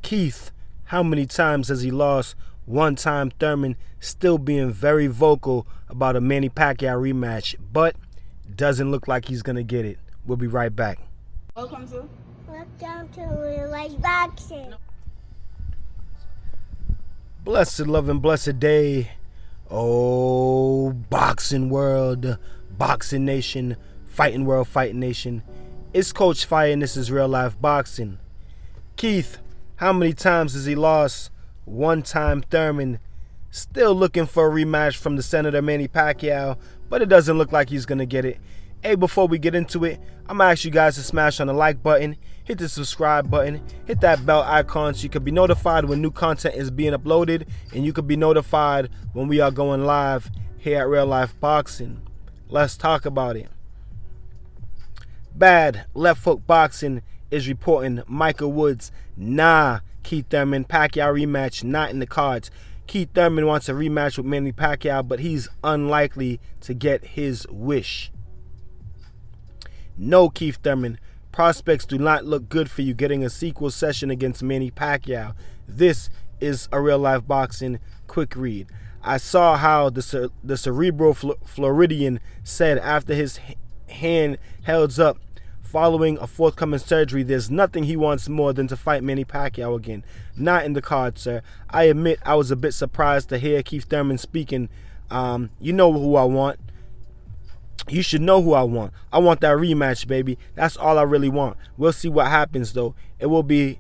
Keith, how many times has he lost? One time. Thurman still being very vocal about a Manny Pacquiao rematch, but doesn't look like he's going to get it. We'll be right back. Welcome to Real Life Boxing. Blessed love and blessed day. Oh, boxing world, boxing nation, fighting world, fighting nation. It's Coach Fire and this is Real Life Boxing. Keith, how many times has he lost? One time. Thurman still looking for a rematch from the Senator Manny Pacquiao, but it doesn't look like he's going to get it. Hey, before we get into it, I'm going to ask you guys to smash on the like button, hit the subscribe button, hit that bell icon so you can be notified when new content is being uploaded, and you can be notified when we are going live here at Real Life Boxing. Let's talk about it. Bad Left Hook Boxing is reporting Michael Woods, Keith Thurman, Pacquiao rematch not in the cards. Keith Thurman wants a rematch with Manny Pacquiao, but he's unlikely to get his wish. No, Keith Thurman, prospects do not look good for you getting a sequel session against Manny Pacquiao. This is a Real Life Boxing quick read. I saw how the cerebral Floridian said after his hand held up following a forthcoming surgery, there's nothing he wants more than to fight Manny Pacquiao again. Not in the cards, sir. I admit I was a bit surprised to hear Keith Thurman speaking. You know who I want. You should know who I want. I want that rematch, baby. That's all I really want. We'll see what happens, though. It will be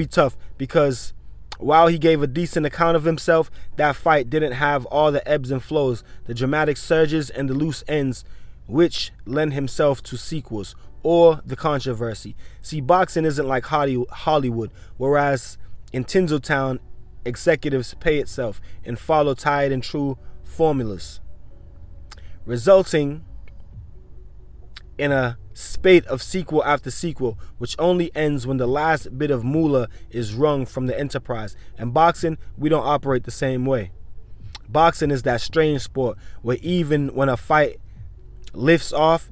tough because while he gave a decent account of himself, that fight didn't have all the ebbs and flows, the dramatic surges and the loose ends, which lend himself to sequels or the controversy. See, boxing isn't like Hollywood, whereas in Tinseltown, executives pay itself and follow tried and true formulas, resulting in a spate of sequel after sequel, which only ends when the last bit of moolah is wrung from the enterprise. And boxing, we don't operate the same way. Boxing is that strange sport where even when a fight lifts off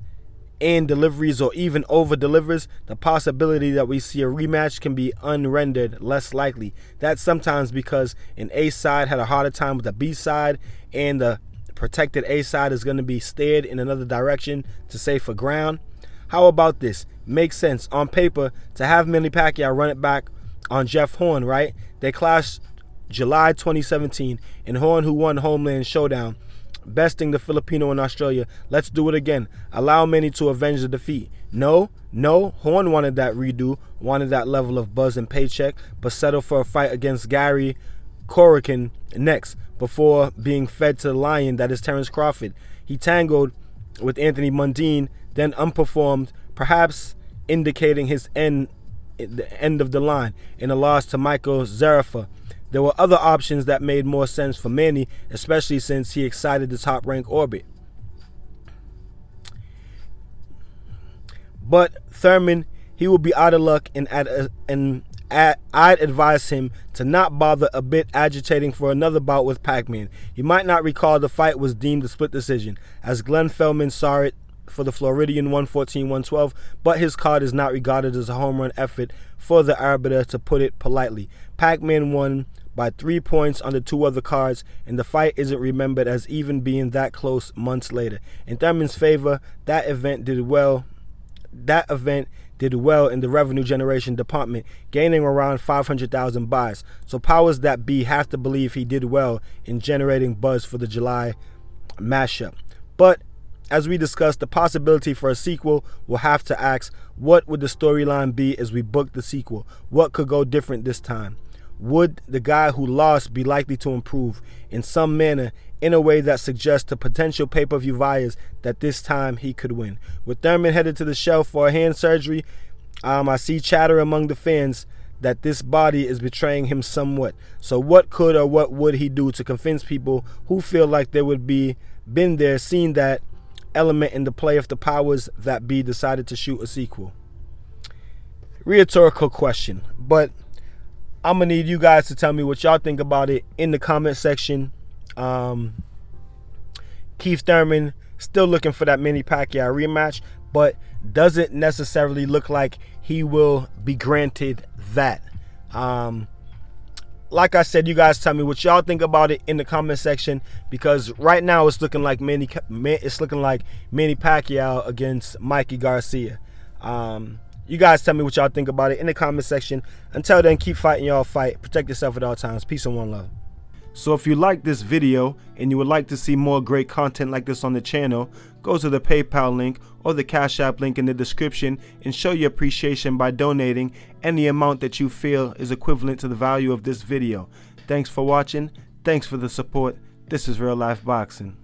and deliveries or even over delivers, the possibility that we see a rematch can be unrendered less likely. That's sometimes because an A side had a harder time with the B side, and the protected A side is going to be steered in another direction to safer ground. How about this? Makes sense on paper to have Manny Pacquiao run it back on Jeff Horn, right? They clashed July 2017, and Horn, who won Homeland Showdown, besting the Filipino in Australia. Let's do it again. Allow Manny to avenge the defeat. No, Horn wanted that redo, wanted that level of buzz and paycheck, but settled for a fight against Gary Corrigan next, before being fed to the lion that is Terence Crawford. He tangled with Anthony Mundine, then unperformed, perhaps indicating his the end of the line, in a loss to Michael Zerafa. There were other options that made more sense for Manny, especially since he excited the top-rank orbit. But Thurman, he will be out of luck, and I'd advise him to not bother a bit agitating for another bout with Pac-Man. You might not recall the fight was deemed a split decision, as Glenn Feldman saw it for the Floridian 114-112, but his card is not regarded as a home run effort for the arbiter, to put it politely. Pac-Man won by 3 points on the two other cards, and the fight isn't remembered as even being that close months later. In Thurman's favor, that event did well in the revenue generation department, gaining around 500,000 buys. So powers that be have to believe he did well in generating buzz for the July mashup. But as we discussed, the possibility for a sequel, will have to ask, what would the storyline be as we book the sequel? What could go different this time? Would the guy who lost be likely to improve in some manner, in a way that suggests to potential pay-per-view buyers that this time he could win? With Thurman headed to the shelf for a hand surgery, I see chatter among the fans that this body is betraying him somewhat. So what could or what would he do to convince people who feel like they would be been there, seen that element in the play if the powers that be decided to shoot a sequel? Rhetorical question, but I'm gonna need you guys to tell me what y'all think about it in the comment section. Keith Thurman still looking for that Manny Pacquiao rematch, but doesn't necessarily look like he will be granted that. Like I said, you guys tell me what y'all think about it in the comment section, because right now it's looking like Manny Pacquiao against Mikey Garcia. You guys tell me what y'all think about it in the comment section. Until then, keep fighting y'all fight. Protect yourself at all times. Peace and one love. So if you like this video and you would like to see more great content like this on the channel, go to the PayPal link or the Cash App link in the description and show your appreciation by donating any amount that you feel is equivalent to the value of this video. Thanks for watching. Thanks for the support. This is Real Life Boxing.